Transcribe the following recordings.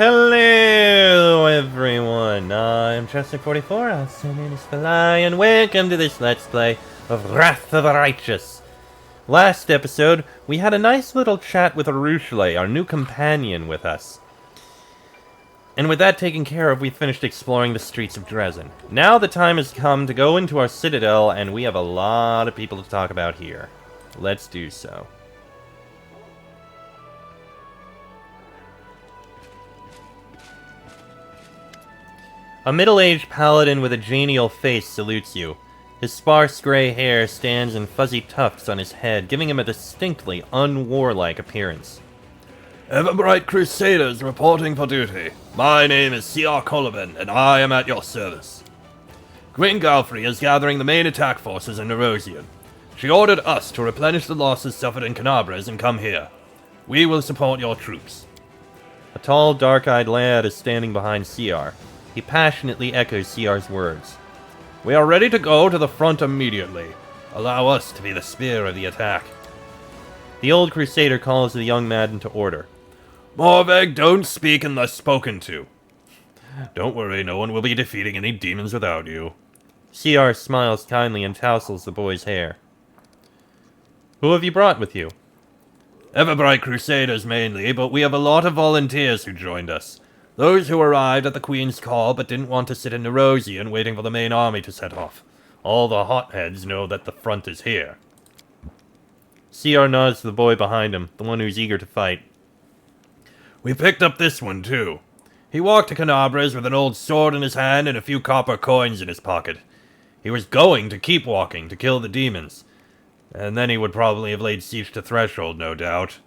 Hello everyone, I'm Chester44, also known as Fly, and welcome to this Let's Play of Wrath of the Righteous. Last episode, we had a nice little chat with Arushale, our new companion with us. And with that taken care of, we finished exploring the streets of Drezen. Now the time has come to go into our Citadel, and we have a lot of people to talk about here. Let's do so. A middle-aged paladin with a genial face salutes you. His sparse gray hair stands in fuzzy tufts on his head, giving him a distinctly unwarlike appearance. Everbright Crusaders reporting for duty. My name is C.R. Colobin, and I am at your service. Queen Galfrey is gathering the main attack forces in Nerosian. She ordered us to replenish the losses suffered in Canabres and come here. We will support your troops. A tall, dark-eyed lad is standing behind CR. He passionately echoes CR's words. We are ready to go to the front immediately. Allow us to be the spear of the attack. The old crusader calls the young man to order. Morveg, don't speak unless spoken to. Don't worry, no one will be defeating any demons without you. CR smiles kindly and tousles the boy's hair. Who have you brought with you? Everbright Crusaders mainly, but we have a lot of volunteers who joined us. Those who arrived at the Queen's call but didn't want to sit in Nerosian waiting for the main army to set off. All the hotheads know that the front is here. CR nods to the boy behind him, the one who's eager to fight. We picked up this one, too. He walked to Canabres with an old sword in his hand and a few copper coins in his pocket. He was going to keep walking to kill the demons. And then he would probably have laid siege to Threshold, no doubt.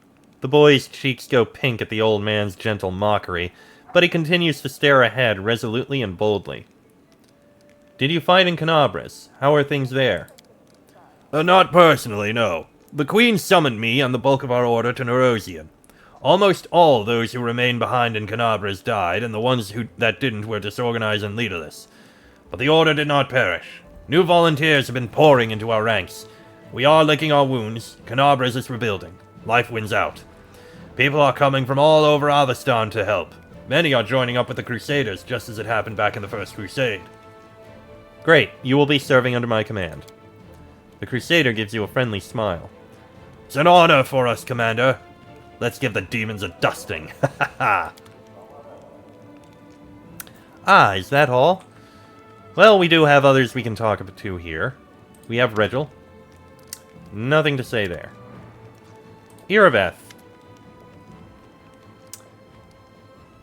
The boy's cheeks go pink at the old man's gentle mockery, but he continues to stare ahead resolutely and boldly. Did you fight in Canabres? How are things there? Not personally, no. The Queen summoned me and the bulk of our order to Nerosian. Almost all those who remained behind in Canabres died, and the ones that didn't were disorganized and leaderless. But the order did not perish. New volunteers have been pouring into our ranks. We are licking our wounds. Canabres is rebuilding. Life wins out. People are coming from all over Avestan to help. Many are joining up with the Crusaders, just as it happened back in the First Crusade. Great, you will be serving under my command. The Crusader gives you a friendly smile. It's an honor for us, Commander. Let's give the demons a dusting. Ha ha ha. Ah, is that all? Well, we do have others we can talk to here. We have Regil. Nothing to say there. Irabeth.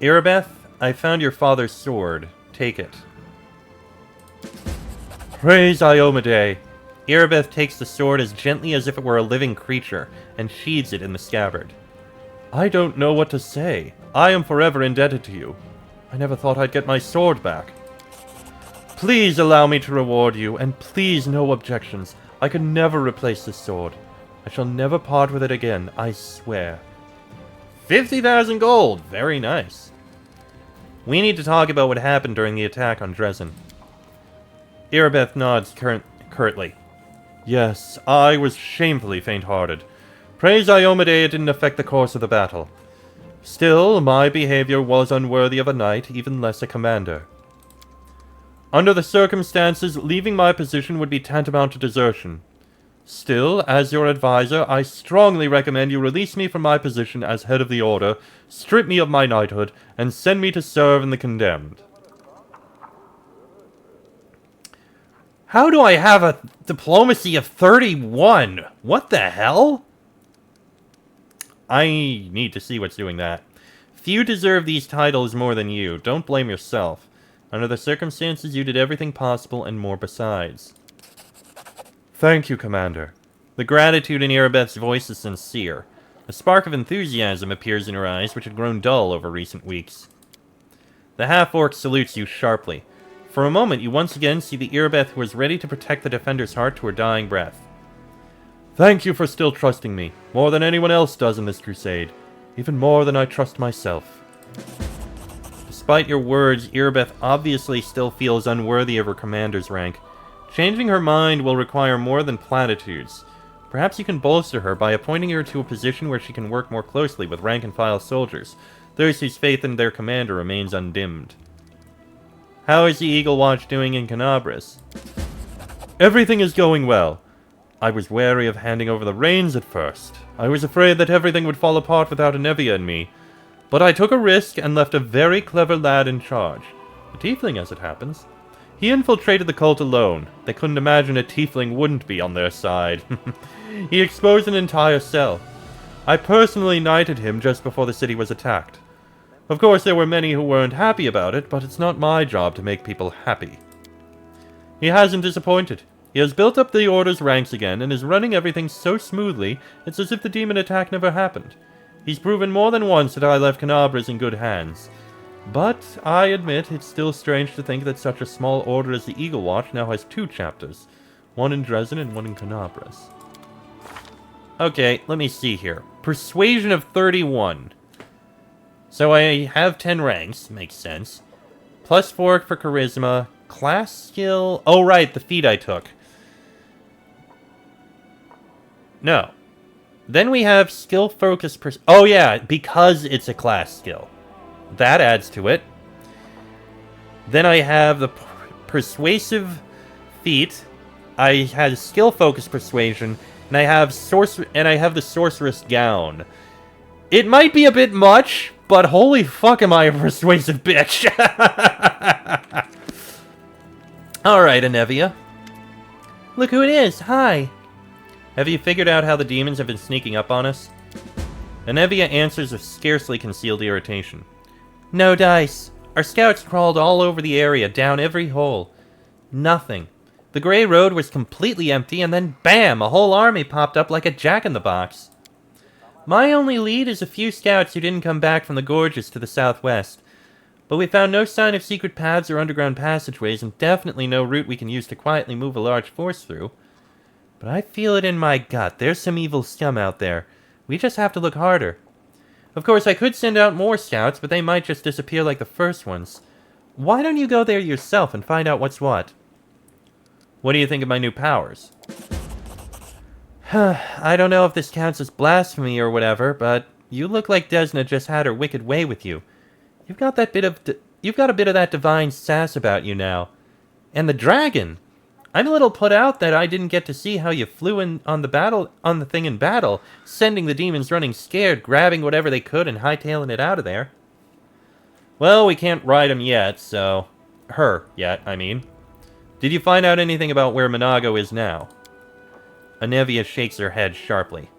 Irabeth, I found your father's sword. Take it. Praise Iomade! Irabeth takes the sword as gently as if it were a living creature, and sheathes it in the scabbard. I don't know what to say. I am forever indebted to you. I never thought I'd get my sword back. Please allow me to reward you, and please no objections. I can never replace this sword. I shall never part with it again, I swear. 50,000 gold! Very nice. We need to talk about what happened during the attack on Drezen. Irabeth nods curtly. Yes, I was shamefully faint-hearted. Praise Iomade it didn't affect the course of the battle. Still, my behavior was unworthy of a knight, even less a commander. Under the circumstances, leaving my position would be tantamount to desertion. Still, as your advisor, I strongly recommend you release me from my position as head of the Order, strip me of my knighthood, and send me to serve in the Condemned. How do I have a diplomacy of 31? What the hell? I need to see what's doing that. Few deserve these titles more than you. Don't blame yourself. Under the circumstances, you did everything possible and more besides. Thank you, Commander. The gratitude in Irabeth's voice is sincere. A spark of enthusiasm appears in her eyes, which had grown dull over recent weeks. The half-orc salutes you sharply. For a moment, you once again see the Irabeth who is ready to protect the defender's heart to her dying breath. Thank you for still trusting me, more than anyone else does in this crusade. Even more than I trust myself. Despite your words, Irabeth obviously still feels unworthy of her commander's rank. Changing her mind will require more than platitudes. Perhaps you can bolster her by appointing her to a position where she can work more closely with rank-and-file soldiers, those whose faith in their commander remains undimmed. How is the Eagle Watch doing in Canabris? Everything is going well. I was wary of handing over the reins at first. I was afraid that everything would fall apart without Anevia and me. But I took a risk and left a very clever lad in charge. A tiefling, as it happens. He infiltrated the cult alone. They couldn't imagine a tiefling wouldn't be on their side. He exposed an entire cell. I personally knighted him just before the city was attacked. Of course, there were many who weren't happy about it, but it's not my job to make people happy. He hasn't disappointed. He has built up the Order's ranks again and is running everything so smoothly, it's as if the demon attack never happened. He's proven more than once that I left Canabras in good hands. But, I admit, it's still strange to think that such a small order as the Eagle Watch now has 2 chapters. One in Drezen and one in Canabras. Okay, let me see here. Persuasion of 31. So I have 10 ranks, makes sense. Plus 4 for charisma. Class skill... Oh, right, the feat I took. No. Then we have skill focus... Oh, yeah, because it's a class skill. That adds to it. Then I have the persuasive feat. I had skill focus persuasion, and I have the sorceress gown. It might be a bit much, but holy fuck am I a persuasive bitch. Alright, Anevia. Look who it is, hi. Have you figured out how the demons have been sneaking up on us? Anevia answers with scarcely concealed irritation. No dice. Our scouts crawled all over the area, down every hole. Nothing. The Grey Road was completely empty, and then bam, a whole army popped up like a jack-in-the-box. My only lead is a few scouts who didn't come back from the gorges to the southwest. But we found no sign of secret paths or underground passageways, and definitely no route we can use to quietly move a large force through. But I feel it in my gut. There's some evil scum out there. We just have to look harder. Of course, I could send out more scouts, but they might just disappear like the first ones. Why don't you go there yourself and find out what's what? What do you think of my new powers? I don't know if this counts as blasphemy or whatever, but you look like Desna just had her wicked way with you. You've got a bit of that divine sass about you now. And the dragon! I'm a little put out that I didn't get to see how you flew in on the thing in battle, sending the demons running scared, grabbing whatever they could and hightailing it out of there. Well, we can't ride him yet, so... Her yet, I mean. Did you find out anything about where Monago is now? Anevia shakes her head sharply.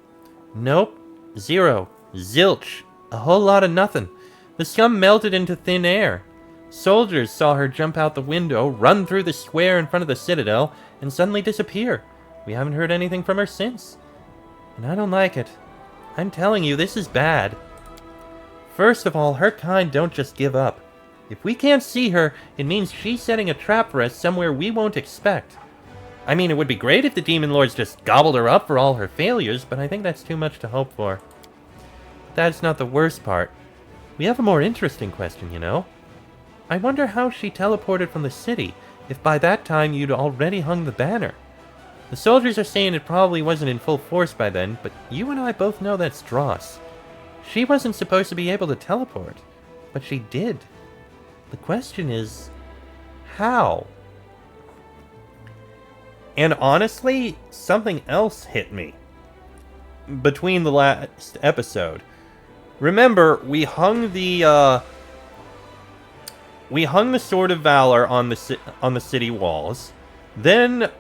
Nope. 0. Zilch. A whole lot of nothing. The scum melted into thin air. Soldiers saw her jump out the window, run through the square in front of the Citadel, and suddenly disappear. We haven't heard anything from her since. And I don't like it. I'm telling you, this is bad. First of all, her kind don't just give up. If we can't see her, it means she's setting a trap for us somewhere we won't expect. I mean, it would be great if the Demon Lords just gobbled her up for all her failures, but I think that's too much to hope for. But that's not the worst part. We have a more interesting question, you know. I wonder how she teleported from the city, if by that time you'd already hung the banner. The soldiers are saying it probably wasn't in full force by then, but you and I both know that's dross. She wasn't supposed to be able to teleport, but she did. The question is, how? And honestly, something else hit me between the last episode. Remember, we hung the Sword of Valor on the city walls. Then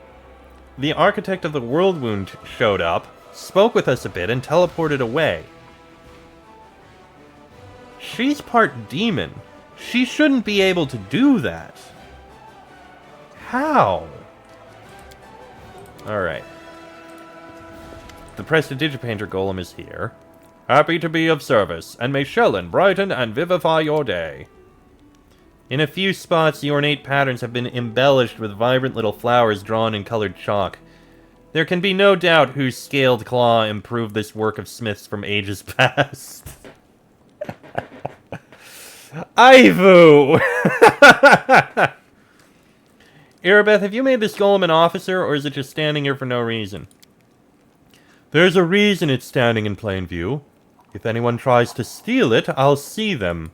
the Architect of the World Wound showed up, spoke with us a bit, and teleported away. She's part demon. She shouldn't be able to do that. How? Alright. The Prestidigipainter Golem is here. Happy to be of service, and may Shellen brighten and vivify your day. In a few spots, the ornate patterns have been embellished with vibrant little flowers drawn in colored chalk. There can be no doubt whose scaled claw improved this work of smiths from ages past. Ivu! Erebeth, have you made this golem an officer, or is it just standing here for no reason? There's a reason it's standing in plain view. If anyone tries to steal it, I'll see them.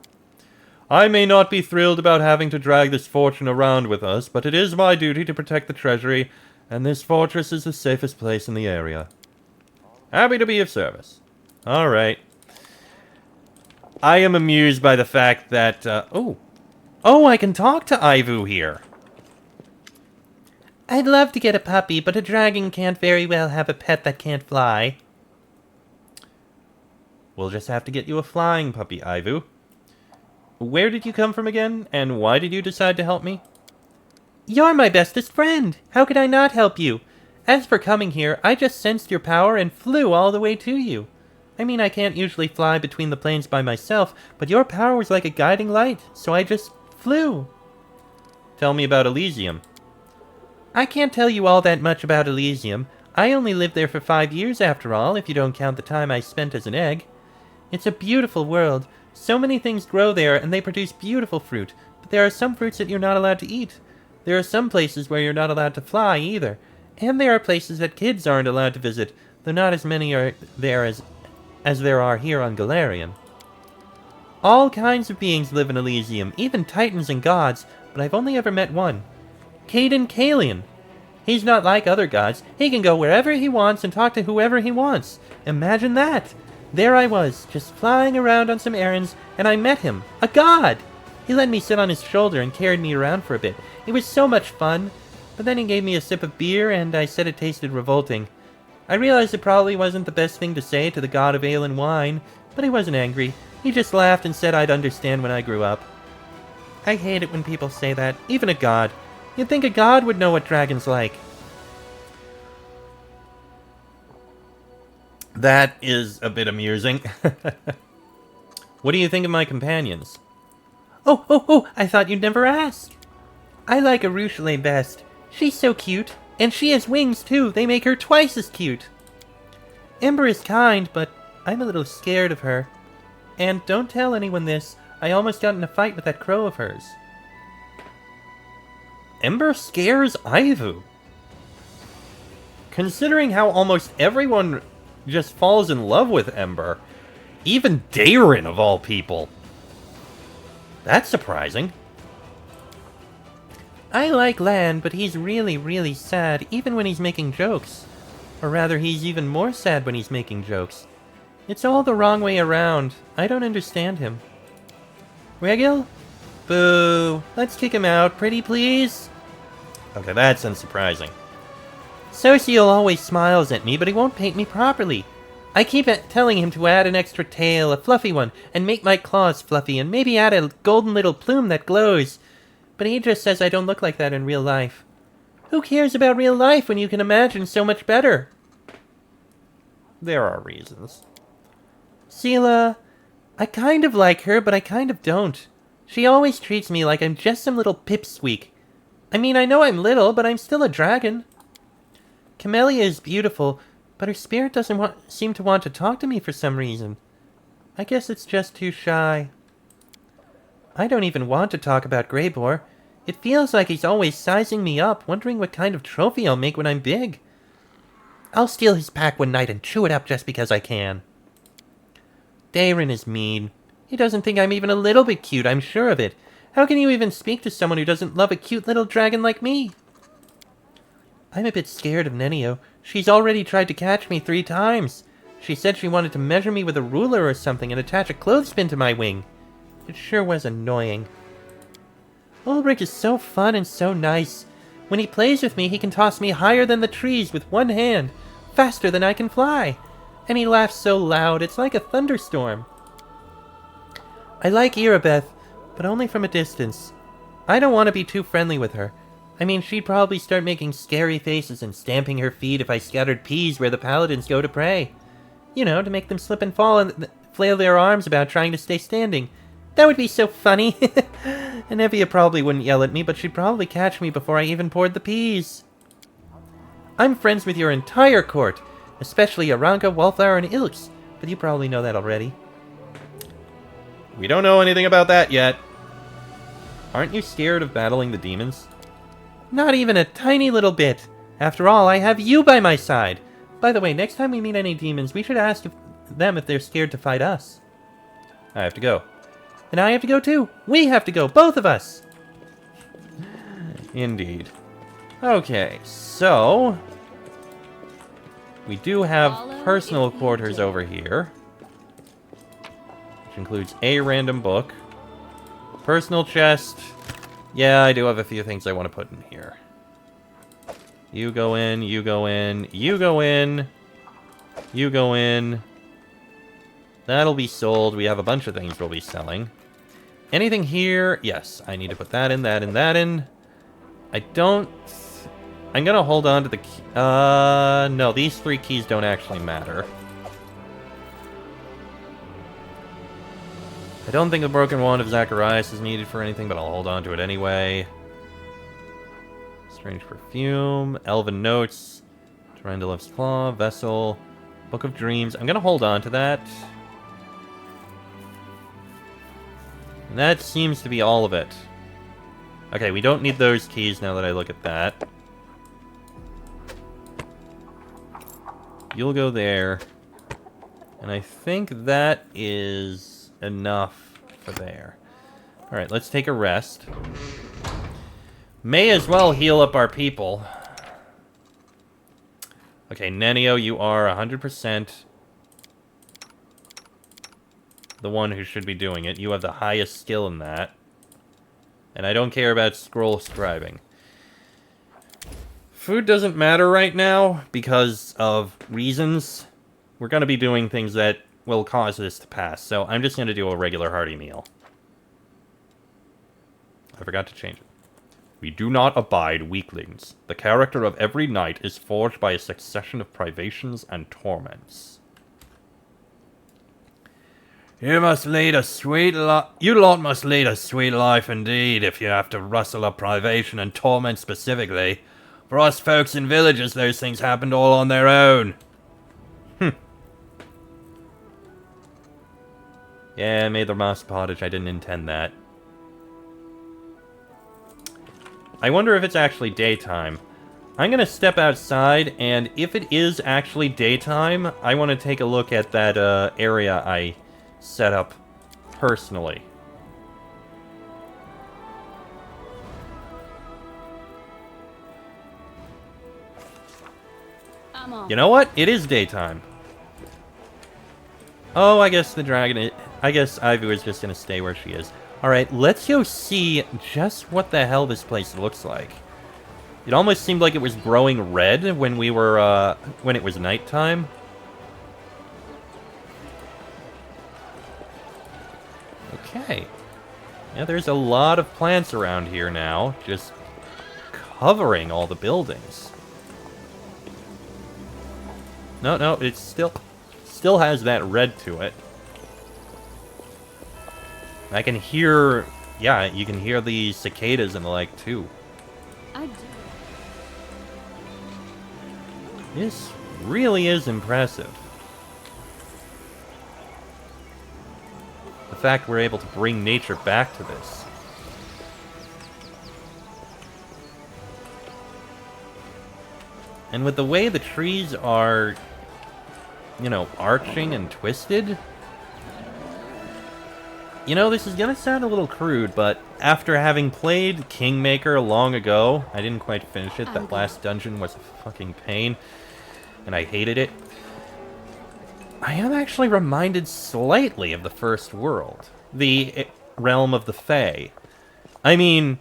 I may not be thrilled about having to drag this fortune around with us, but it is my duty to protect the treasury, and this fortress is the safest place in the area. Happy to be of service. Alright. I am amused by the fact that, Oh, I can talk to Ivu here. I'd love to get a puppy, but a dragon can't very well have a pet that can't fly. We'll just have to get you a flying puppy, Ivu. Where did you come from again, and why did you decide to help me? You're my bestest friend! How could I not help you? As for coming here, I just sensed your power and flew all the way to you. I mean, I can't usually fly between the planes by myself, but your power was like a guiding light, so I just flew. Tell me about Elysium. I can't tell you all that much about Elysium. I only lived there for 5 years after all, if you don't count the time I spent as an egg. It's a beautiful world. So many things grow there, and they produce beautiful fruit, but there are some fruits that you're not allowed to eat. There are some places where you're not allowed to fly, either. And there are places that kids aren't allowed to visit, though not as many are there as there are here on Galarian. All kinds of beings live in Elysium, even titans and gods, but I've only ever met one. Caden Kalian. He's not like other gods. He can go wherever he wants and talk to whoever he wants. Imagine that! There I was, just flying around on some errands, and I met him. A god! He let me sit on his shoulder and carried me around for a bit. It was so much fun. But then he gave me a sip of beer, and I said it tasted revolting. I realized it probably wasn't the best thing to say to the god of ale and wine, but he wasn't angry. He just laughed and said I'd understand when I grew up. I hate it when people say that, even a god. You'd think a god would know what dragons like. That is a bit amusing. What do you think of my companions? Oh, I thought you'd never ask. I like Arushale best. She's so cute. And she has wings, too. They make her twice as cute. Ember is kind, but I'm a little scared of her. And don't tell anyone this. I almost got in a fight with that crow of hers. Ember scares Ivu. Considering how almost everyone just falls in love with Ember, even Darren of all people. That's surprising. I like Lan, but he's really, really sad, even when he's making jokes. Or rather, he's even more sad when he's making jokes. It's all the wrong way around. I don't understand him. Regil? Boo. Let's kick him out, pretty please. Okay, that's unsurprising. Sociel always smiles at me, but he won't paint me properly. I keep telling him to add an extra tail, a fluffy one, and make my claws fluffy, and maybe add a golden little plume that glows. But he just says I don't look like that in real life. Who cares about real life when you can imagine so much better? There are reasons. Sela, I kind of like her, but I kind of don't. She always treats me like I'm just some little pipsqueak. I mean, I know I'm little, but I'm still a dragon. Camellia is beautiful, but her spirit doesn't seem to want to talk to me for some reason. I guess it's just too shy. I don't even want to talk about Greybor. It feels like he's always sizing me up, wondering what kind of trophy I'll make when I'm big. I'll steal his pack one night and chew it up just because I can. Darren is mean. He doesn't think I'm even a little bit cute, I'm sure of it. How can you even speak to someone who doesn't love a cute little dragon like me? I'm a bit scared of Nenio. She's already tried to catch me 3 times. She said she wanted to measure me with a ruler or something and attach a clothespin to my wing. It sure was annoying. Ulrich is so fun and so nice. When he plays with me, he can toss me higher than the trees with one hand, faster than I can fly. And he laughs so loud, it's like a thunderstorm. I like Irabeth, but only from a distance. I don't want to be too friendly with her. I mean, she'd probably start making scary faces and stamping her feet if I scattered peas where the paladins go to pray. You know, to make them slip and fall and flail their arms about trying to stay standing. That would be so funny. And Evia probably wouldn't yell at me, but she'd probably catch me before I even poured the peas. I'm friends with your entire court, especially Aranka, Wallflower, and Ilks, but you probably know that already. We don't know anything about that yet. Aren't you scared of battling the demons? Not even a tiny little bit. After all, I have you by my side. By the way, next time we meet any demons, we should ask them if they're scared to fight us. I have to go. And I have to go too. We have to go, both of us. Indeed. Okay, so we do have personal quarters over here, which includes a random book, personal chest. Yeah, I do have a few things I want to put in here. You go in, you go in, you go in, you go in. That'll be sold. We have a bunch of things we'll be selling. Anything here? Yes, I need to put that in, that in, that in. I don't... I'm gonna hold on to the key. No, these 3 keys don't actually matter. I don't think the Broken Wand of Zacharias is needed for anything, but I'll hold on to it anyway. Strange Perfume, Elven Notes, Durandalev's Claw, Vessel, Book of Dreams. I'm gonna hold on to that. And that seems to be all of it. Okay, we don't need those keys now that I look at that. You'll go there. And I think that is enough for there. Alright, let's take a rest. May as well heal up our people. Okay, Nenio, you are 100% the one who should be doing it. You have the highest skill in that. And I don't care about scroll scribing. Food doesn't matter right now because of reasons. We're going to be doing things that will cause this to pass, so I'm just going to do a regular hearty meal. I forgot to change it. We do not abide weaklings. The character of every knight is forged by a succession of privations and torments. You must lead a sweet life. You lot must lead a sweet life indeed if you have to rustle up privation and torment specifically. For us folks in villages, those things happened all on their own. Yeah, I made the moss pottage. I didn't intend that. I wonder if it's actually daytime. I'm gonna step outside, and if it is actually daytime, I want to take a look at that area I set up personally. You know what? It is daytime. Oh, I guess the dragon... I guess Ivy was just gonna stay where she is. Alright, let's go see just what the hell this place looks like. It almost seemed like it was growing red when we were, when it was nighttime. Okay. Yeah, there's a lot of plants around here now, just covering all the buildings. No, it's still has that red to it. I can hear, yeah, you can hear the cicadas and the like too. I do. This really is impressive. The fact we're able to bring nature back to this. And with the way the trees are, you know, arching and twisted. You know, this is gonna sound a little crude, but after having played Kingmaker long ago, I didn't quite finish it. That last dungeon was a fucking pain, and I hated it. I am actually reminded slightly of the first world. The realm of the Fae. I mean...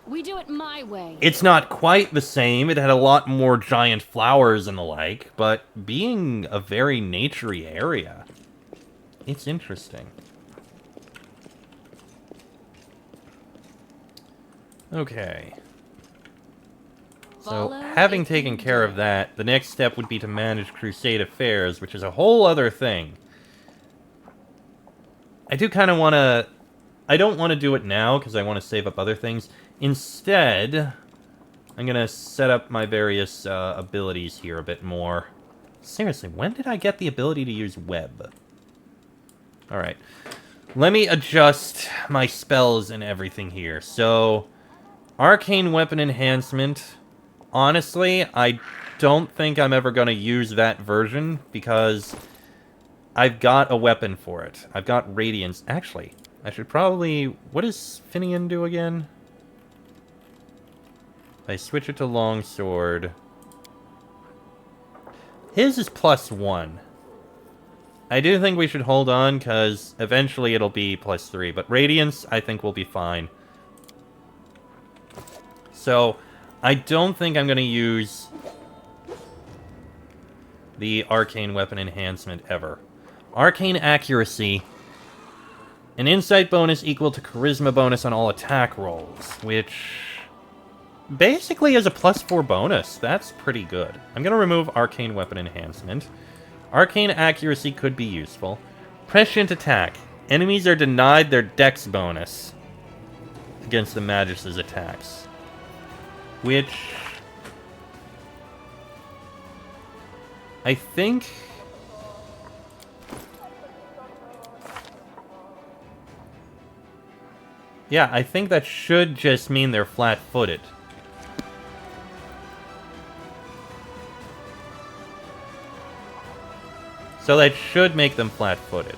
We do it my way. It's not quite the same. It had a lot more giant flowers and the like, but being a very naturey area, it's interesting. Okay. So, having taken care of that, the next step would be to manage Crusade affairs, which is a whole other thing. I do kind of want to... I don't want to do it now, because I want to save up other things. Instead, I'm going to set up my various abilities here a bit more. Seriously, when did I get the ability to use web? Alright. Let me adjust my spells and everything here. So... Arcane Weapon Enhancement. Honestly, I don't think I'm ever going to use that version, because I've got a weapon for it. I've got Radiance. Actually, I should probably... What does Finian do again? I switch it to Longsword. His is +1. I do think we should hold on, because eventually it'll be +3. But Radiance, I think, will be fine. So, I don't think I'm going to use the Arcane Weapon Enhancement ever. Arcane Accuracy. An insight bonus equal to Charisma bonus on all attack rolls, which basically is a +4 bonus. That's pretty good. I'm going to remove Arcane Weapon Enhancement. Arcane Accuracy could be useful. Prescient Attack. Enemies are denied their Dex bonus against the Magus's attacks. Which I think... Yeah, I think that should just mean they're flat-footed. So that should make them flat-footed.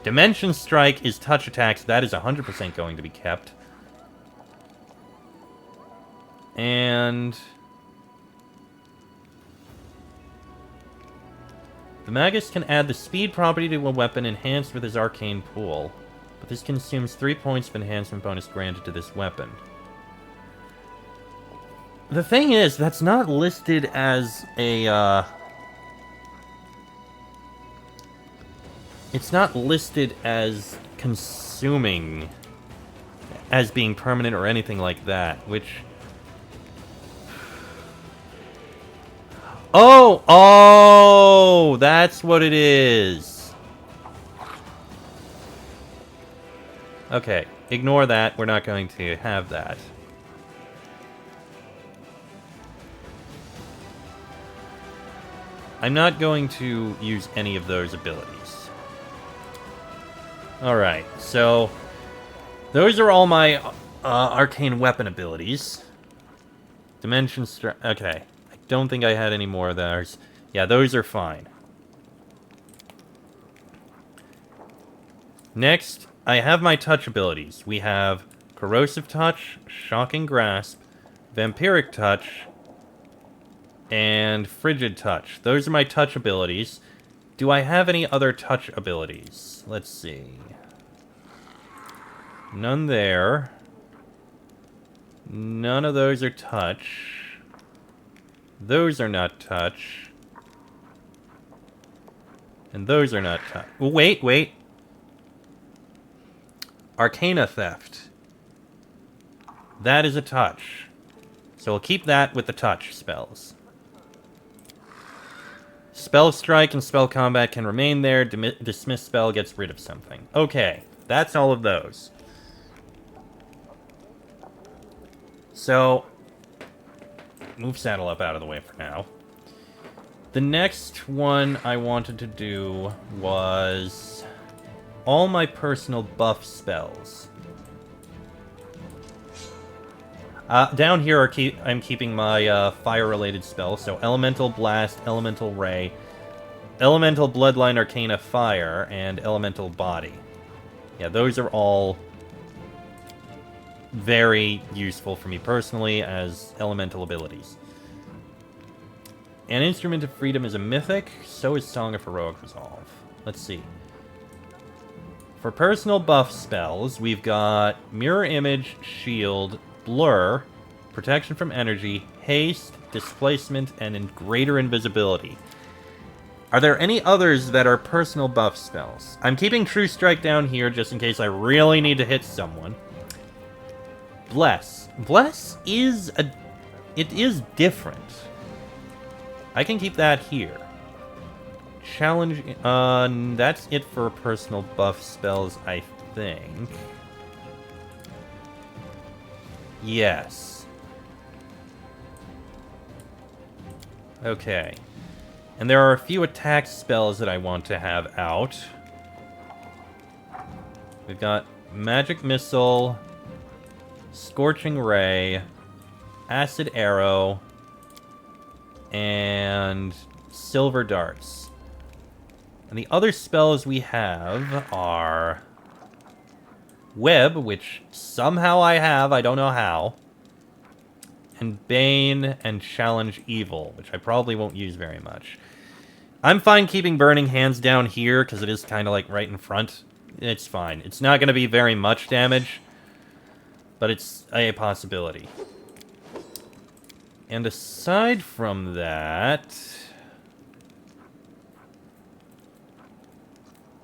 Dimension Strike is touch attacks. That is 100% going to be kept. And... the Magus can add the speed property to a weapon enhanced with his arcane pool. But this consumes 3 points of enhancement bonus granted to this weapon. The thing is, that's not listed as a, it's not listed as consuming, as being permanent or anything like that, which... Oh, that's what it is. Okay, ignore that. We're not going to have that. I'm not going to use any of those abilities. Alright, so those are all my arcane weapon abilities. Dimension Strike. Okay, I don't think I had any more of those. Yeah, those are fine. Next, I have my touch abilities. We have Corrosive Touch, Shocking Grasp, Vampiric Touch, and Frigid Touch. Those are my touch abilities. Do I have any other touch abilities? Let's see. None there. None of those are touch. Those are not touch. And those are not touch. Wait. Arcana Theft. That is a touch. So we'll keep that with the touch spells. Spell Strike and Spell Combat can remain there. Dismiss Spell gets rid of something. Okay, that's all of those. So, move Saddle Up out of the way for now. The next one I wanted to do was all my personal buff spells. Down here I'm keeping my fire-related spells, so Elemental Blast, Elemental Ray, Elemental Bloodline Arcana Fire, and Elemental Body. Yeah, those are all very useful for me personally as elemental abilities. An Instrument of Freedom is a mythic, so is Song of Heroic Resolve. Let's see. For personal buff spells, we've got Mirror Image, Shield, Blur, Protection from Energy, Haste, Displacement, and Greater Invisibility. Are there any others that are personal buff spells? I'm keeping True Strike down here just in case I really need to hit someone. Bless. Bless is it is different. I can keep that here. Challenge, that's it for personal buff spells, I think. Yes. Okay. And there are a few attack spells that I want to have out. We've got Magic Missile, Scorching Ray, Acid Arrow, and Silver Darts. And the other spells we have are Web, which somehow I have, I don't know how. And Bane and Challenge Evil, which I probably won't use very much. I'm fine keeping Burning Hands down here, because it is kind of like right in front. It's fine. It's not going to be very much damage, but it's a possibility. And aside from that,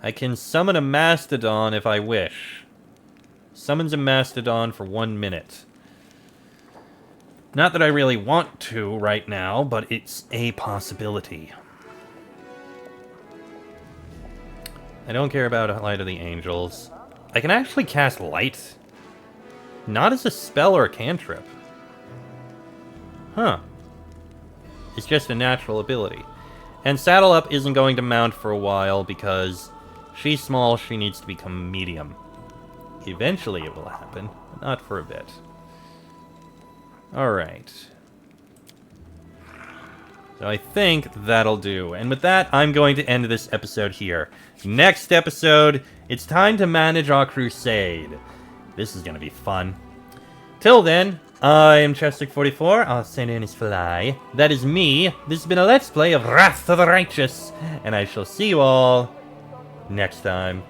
I can summon a Mastodon if I wish. Summons a Mastodon for 1 minute. Not that I really want to right now, but it's a possibility. I don't care about Light of the Angels. I can actually cast Light. Not as a spell or a cantrip. Huh. It's just a natural ability. And Saddle Up isn't going to mount for a while because she's small, she needs to become medium. Eventually it will happen, but not for a bit. Alright. So I think that'll do. And with that, I'm going to end this episode here. Next episode, it's time to manage our crusade. This is going to be fun. Till then, I am Chestic44, our name is Fly. That is me. This has been a Let's Play of Wrath of the Righteous. And I shall see you all next time.